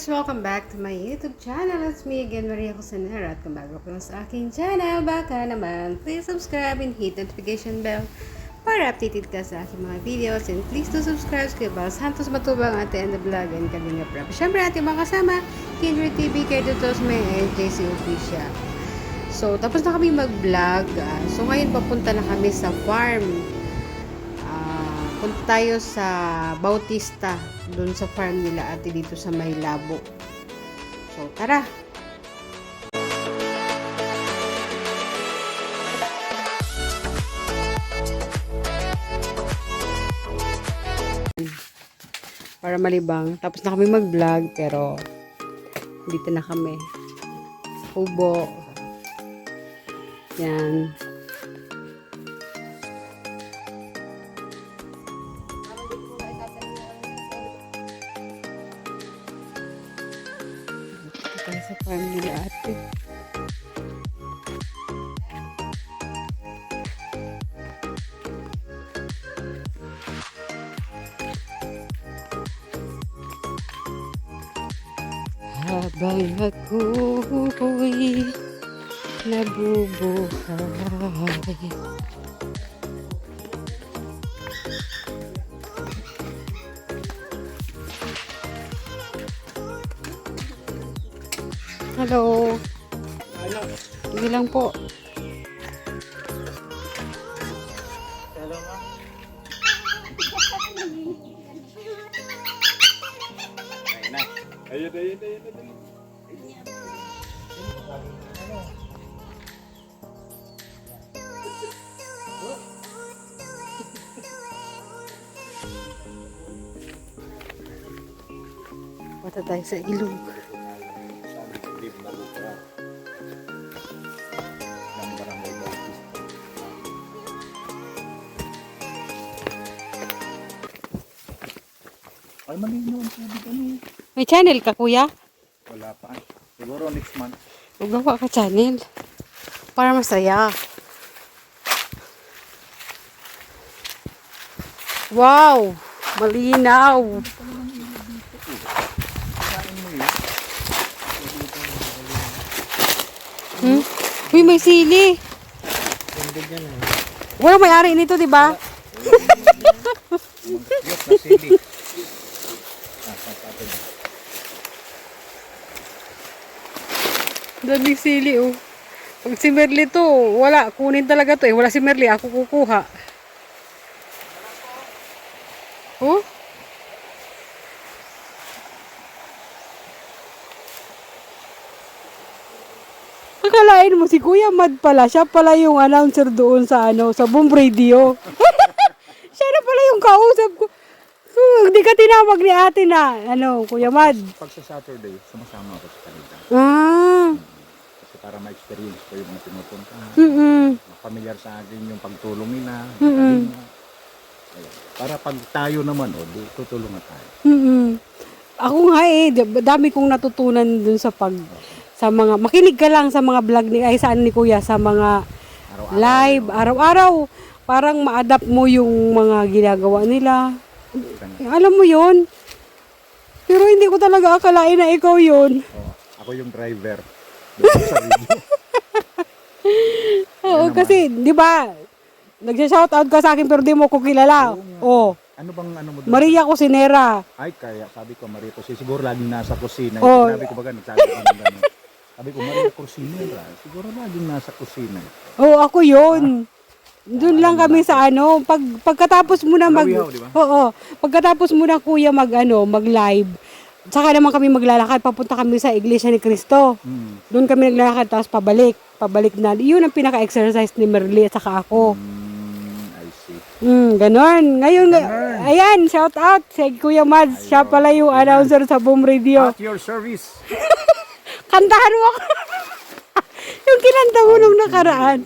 guys! Welcome back to my YouTube channel. It's me again, Maria Cosanera. At kung bago ka sa aking channel, baka naman, please subscribe and hit notification bell para updated ka sa aking mga videos. And please do subscribe kay Bal Santos Matubang, Ate and the Vlog, and Kalinga Prab. Siyempre, ating mga kasama, Kindred TV, Kerdo Tosme, and JC Official. So, tapos na kami mag-vlog. So, ngayon papunta na kami sa farm. Punta tayo sa Bautista, doon sa farm nila ate dito sa Maylabo. So, tara! Para malibang. Tapos na kami mag-vlog, pero dito na kami. Ubo. Yan. Sa farm nila ate. Habang ako'y nabubuhay, hello. Hindi lang po. Hello, ma'am. Ayun. Punta tayo sa ilog. Ay, malinaw ang tubig ano. May channel ka, kuya? Wala pa. Siguro next month. Magawa ka channel. Para masaya. Wow! Malinaw! Uy, may sili! Walang may-ari nito, di ba? Yes, na sili. Daming sili, oh. Pag si Merly to, wala. Kunin talaga to, eh. Wala si Merly, ako kukuha. Oh? Akalain mo, si Kuya Mad pala. Siya pala yung announcer doon sa, sa Boom Radio. Siya na pala yung kausap ko. Hindi ka tinawag ni ate na, Kuya Mad. Pag sa Saturday, sumasama ako sa kanila. Kasi para ma-experience ko yung mga pinupunta. Familiar sa akin yung pagtulong nila. Para pag tayo naman, tutulungan tayo. Ako nga dami kong natutunan dun sa mga, makinig ka lang sa mga vlog ni Kuya, sa mga live, araw-araw. Parang ma-adapt mo yung mga ginagawa nila. Alam mo yon. Pero hindi ko talaga akalain na ikaw yon. Ako yung driver. Doon sa video. Oo, kasi, di ba, nagsha-shoutout ka sa akin pero di mo ko kilala. Oh. Ano bang mo doon? Maria Cosinera. Ay, kaya sabi ko, Maria Cosinera. Siguro laging nasa kusina. Oh. Sabi ko baga, nagsabi ko ng gano'n. Sabi ko, Maria Cosinera. Siguro laging nasa kusina. Oo, ako yun. Doon lang kami sa pagkatapos mo na Diba? Oo, pagkatapos mo na kuya mag-live. Saka naman kami maglalakad, papunta kami sa Iglesia ni Cristo. Doon kami naglalakad tapos pabalik na. Iyon ang pinaka-exercise ni Merly at saka ako. I see. Ganon. Ngayon, ayan, shout out si Kuya Mads. Siya pala yung announcer sa Boom Radio. At your service. Kantahan mo ako. Yung kinanta mo nung nakaraan.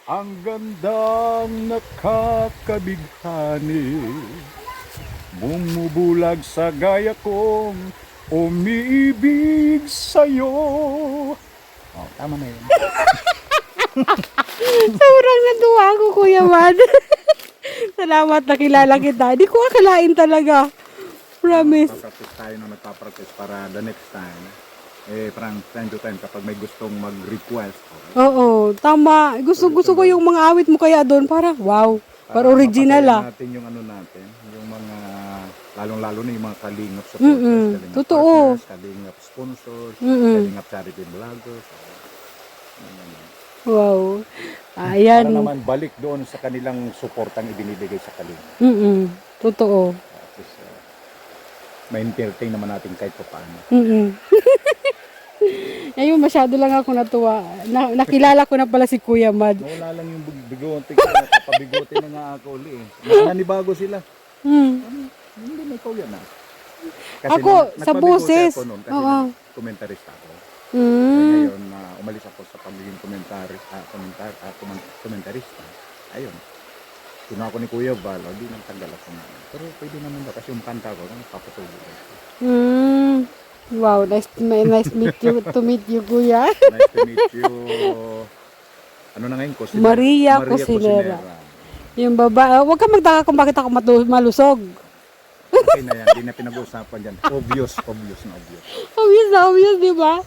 Ang gandang nakakabighani, bumubulag sa gaya kong umiibig sa'yo. Oh, tama na yun. Sobrang natuwa ako, Kuya Mad. Salamat, nakilala kita. Di ko akalain talaga. Promise. Papractice tayo na nagpapractice para the next time. Parang time to time kapag may gustong mag-request. Oo, tama. Gusto ko yung mga awit mo kaya doon. Parang, wow. Parang original natin yung ano natin. Yung mga, lalong-lalo na yung mga kalingap Mm-mm. supporters, kalingap Totoo. partners, kalingap sponsors, Mm-mm. kalingap charity vloggers. Wow. Para Ayan. naman balik doon sa kanilang suportang ibinibigay sa kalingap. Mm-mm. Totoo. At least, ma-entertain naman natin kahit pa paano. Mm-mm. Ayun, masyado lang ako natuwa. Nakilala ko na pala si Kuya Mad. Nawala lang yung bigote ko. Kapabigote na nga ako uli eh. Mas nanibago sila. Hindi na ikaw yan ah. Ako, sa boses. Ako noon, kasi Oo. komentarista ako. Mm. Ngayon, umalis ako sa pagiging komentarista. Ayun. Tuna ako ni Kuya Val, di nang tanggal ako na. Pero pwede naman daw kasi yung kanta ko, papatuloy. Wow, nice to meet you, Kuya. Nice to meet you. Ano na ngayon? Maria Cosinera. Yung babae, huwag ka magtaka kung bakit ako malusog. Okay na yan, di na pinag-uusapan dyan. Obvious. Obvious, di ba?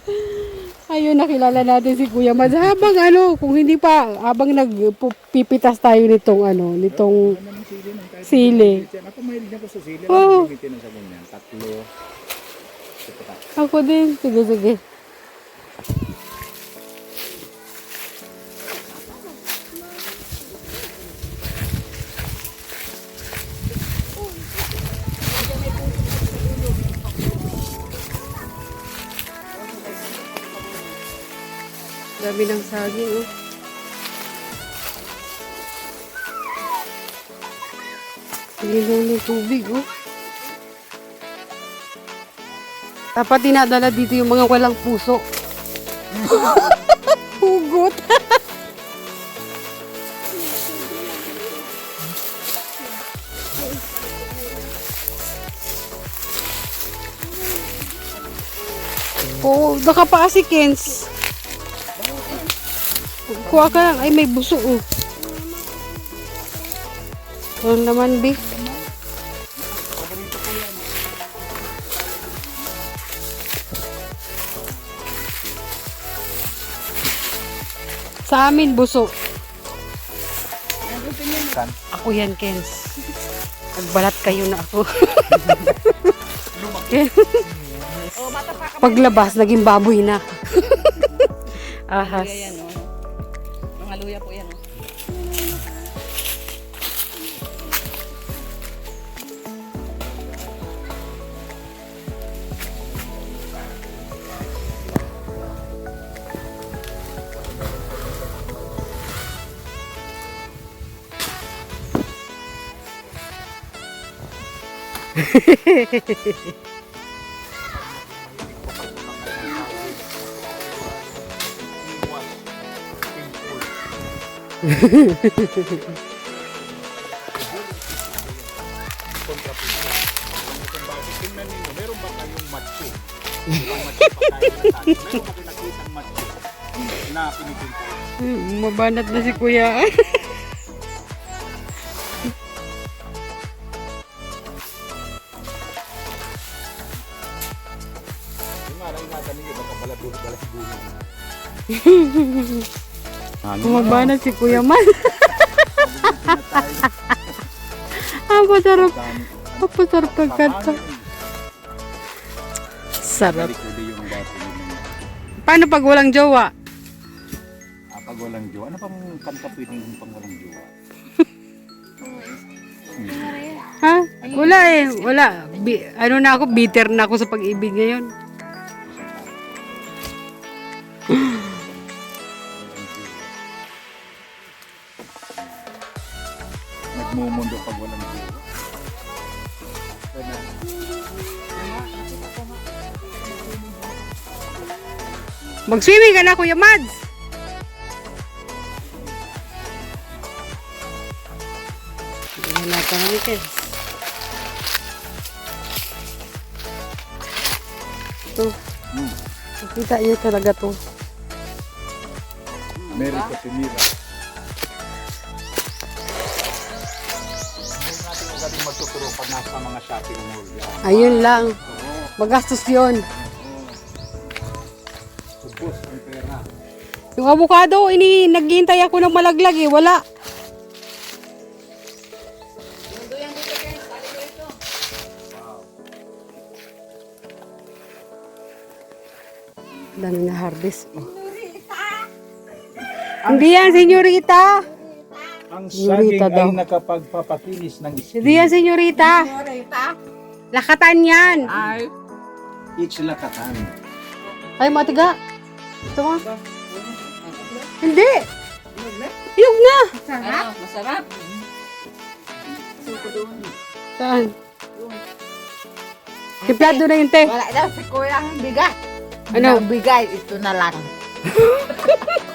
Ayun, nakilala natin si Kuya Mads. Kung hindi pa, habang nagpipitas tayo nitong sili. Ako mahilig ako sa sili. Oo. Limitin na sa ganyan. 3. Ako din. Sige. Dami ng saging, oh. Lilaw ng tubig, oh. Dapat dinadala dito yung mga walang puso. Hugot. Oo, nakapaa si Kens. Kuha ka lang. Ay, may buso, oh. Ano naman, beef? Sa amin, buso. Ako yan, Kens. Nagbalat kayo na ako. Paglabas, naging baboy na. Ahas. Yan, oh. Mga luya po yan. Oh. Tingnan ninyo, meron ba kayong matcho? Meron ba kayo nakitang matcho na pinipinta? Mabanat na si Kuya. Yung nga, ingatan ninyo, baka balas buhay. Mabanat si Kuya Man. Ang pasarap. Ang pasarap pagkanta. Sarap. Yung baso yun. Paano pag walang jowa? Pag walang jowa, ano pang kanta pwedeng pang walang jowa? Ha? Wala eh. Wala. Ano na ako, bitter na ako sa pag-ibig ngayon. Nagmumundo pag walang jowa. Mag-swimming ka na, Kuya Mads. Wala pa kami, Kens. Ito. Nakita niyo talaga to. Mary Cosinera. Hindi natin magaling tuturo pag nasa mga shopping mall. Yan. Ayun lang. Oo. Magastos yun. Subos ang pera. Yung avocado, naghihintay ako ng malaglag eh. Wala. Dami na harvest. Oh. Hindi yan, senyorita. Ang Senyorita saging daw. ay nakapagpapakinis ng skin. Hindi yan, senyorita. Lakatan yan. Each lakatan. Ay, matiga. Ito mo. Hindi. Yung na. Ano, masarap. Saan? Timplado na yun, te. Wala daw si Kuya ang bigat. Ano? Bigay, ito na lang.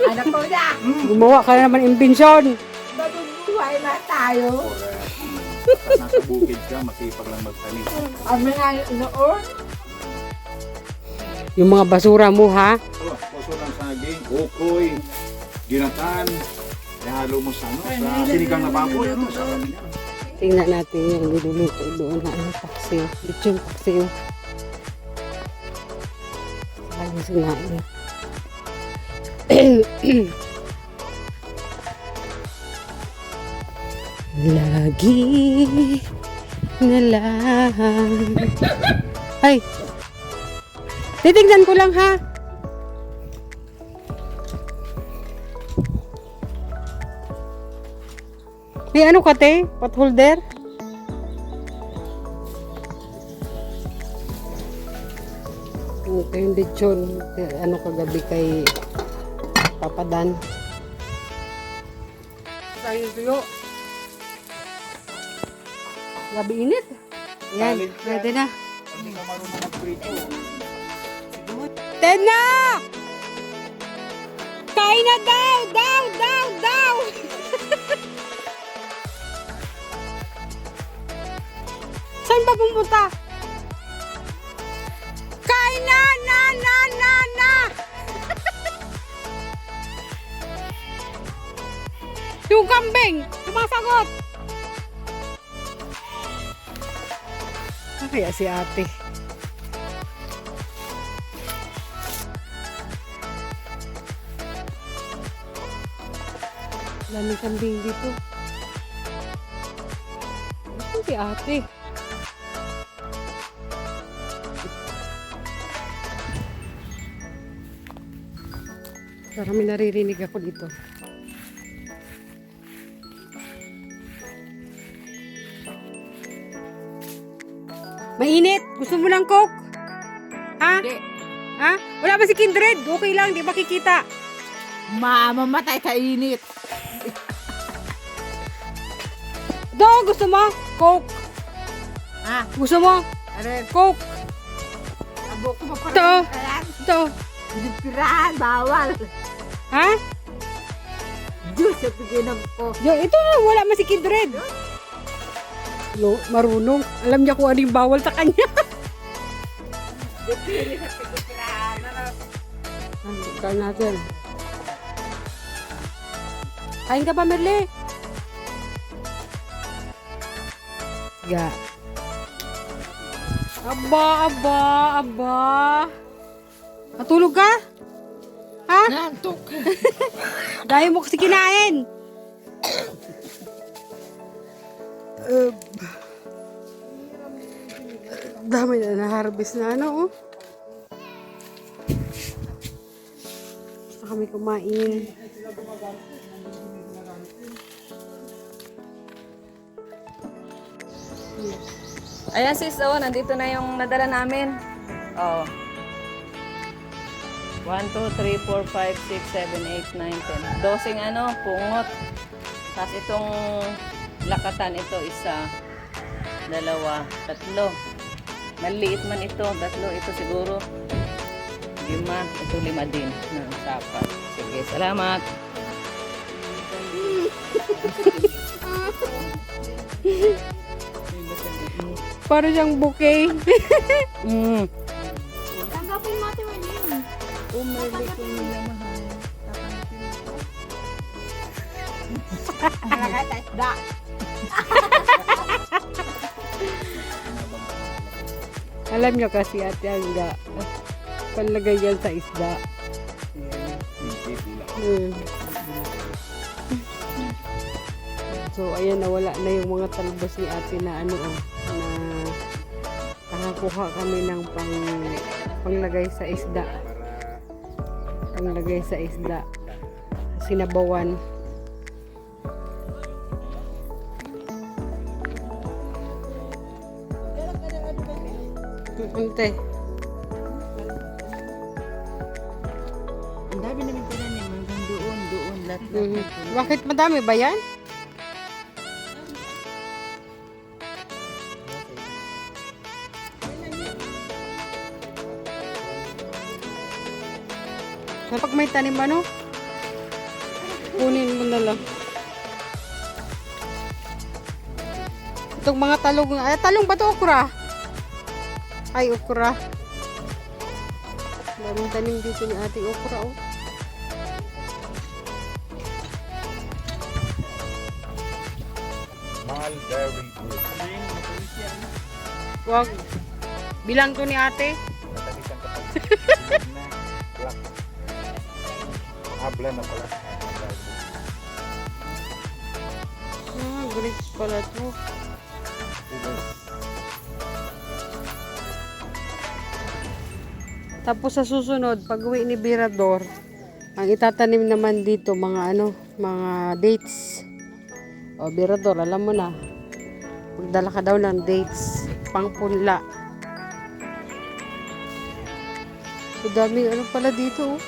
Ano ko na? Gumawa ka na naman imbensyon. Mabubuhay na tayo. Pag nasa bukid ka, masipag lang magtanim. Ang mga noon, Yung mga basura mo, ha? Oh, puso ng saging, ukoy, ginatan, ihalo mo sa ano, sa sinigang na baboy. Ano, sarap niya. Tingnan natin yung niluluto doon na ano, paksiw. Lechon paksiw. Ayun sinain. Lagi na lang. Ay! Titignan ko lang, ha? May ano ka, te? Pot holder? Ito yung lechon. Ano kagabi kay Papadan. Tayo tuyo. Gabi init. Ayan, pwede na. Hindi ka marunong magprito. Ted na! Kain na daw! Daw! Saan ba pumunta? Kain na! Na! Yung kambing! Sumasagot! Kaya si ate. Daming kambing dito. Ito si ate. Parang may naririnig ako dito. Mainit! Gusto mo ng Coke? Ha? Hindi. Ha? Wala ba si Kindred? Okay lang, di makikita. mamamatay sa init. Do, gusto mo? Coke. Ha? Gusto mo? Aray, Coke. abo ko pa Ito. parang Ito. Pinipirahan, bawal. Ha? Diyos, sa piginom ko. Yo, ito, wala man si Kindred. Marunong. Alam niya kung ano yung bawal sa kanya. Dipili sa pinipirahan. Kain natin. Kain ka pa, Merle? Ga. Aba. Matulog ka? Ha? Nantok. Dahil mo kasi kinain. Dami na na-harvest na ano, oh. Gusto kami kumain. Ayan sis, oh, nandito na yung nadala namin. Oh. 1, 2, 3, 4, 5, 6, 7, 8, 9, 10. Dosing ano, pungot. Tapos itong lakatan, ito isa, dalawa, tatlo. Maliit man ito, tatlo. Ito siguro 5, ito 5 din ng sapat. Sige, salamat. Para siyang bouquet. Tanggapin mo ate Marlene. Umali ko nila mahal. Malakay tayo. Da. Alam niyo kasi ate Angga, panlagay yan sa isda. Hmm. So, ayan, nawala na yung mga talbos ni ate na ano, na nakakuha kami ng panglagay sa isda. Panglagay sa isda. Sinabawan. Ante. Ang dami namin tinanim. Hanggang doon. Lahat. Bakit madami ba yan? Kapag may tanim ano, kunin mo na lang. Itong mga talong, ay talong ba ito? Okra? Ay, okra. Daming tanim dito ni ate okra, oh. Mulberry good. Wag. Bilang to ni ate. Natalisan ka pa. Black. Habla na pala. Grapes pala to. Tapos sa susunod, pag uwi ni Birador, ang itatanim naman dito mga mga dates. O Birador, alam mo na. Magdala ka daw ng dates, pangpunla. So daming pala dito, oh.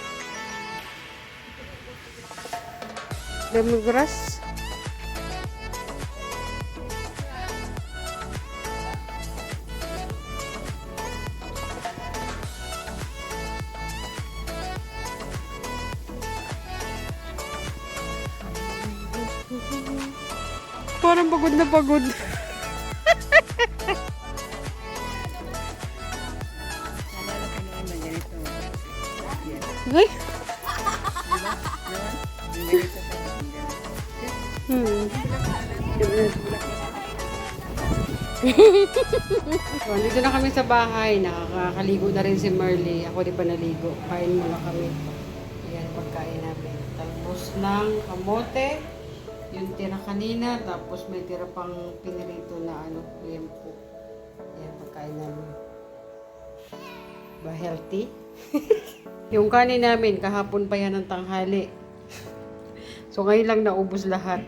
Lemongrass. Parang pagod na pagod. Nalala ko naman na ganito. Ay. Ganito pa. So, dito na kami sa bahay. Nakakaligo na rin si Marley. Ako di pa naligo. Kain muna kami. Ayan, pagkain namin. Talbos ng kamote. Yung tira kanina. Tapos may tira pang pinirito na liempo. Ayan, pagkain namin. Ba healthy? Yung kanin namin, kahapon pa yan ng tanghali. So, ngayon lang naubos lahat.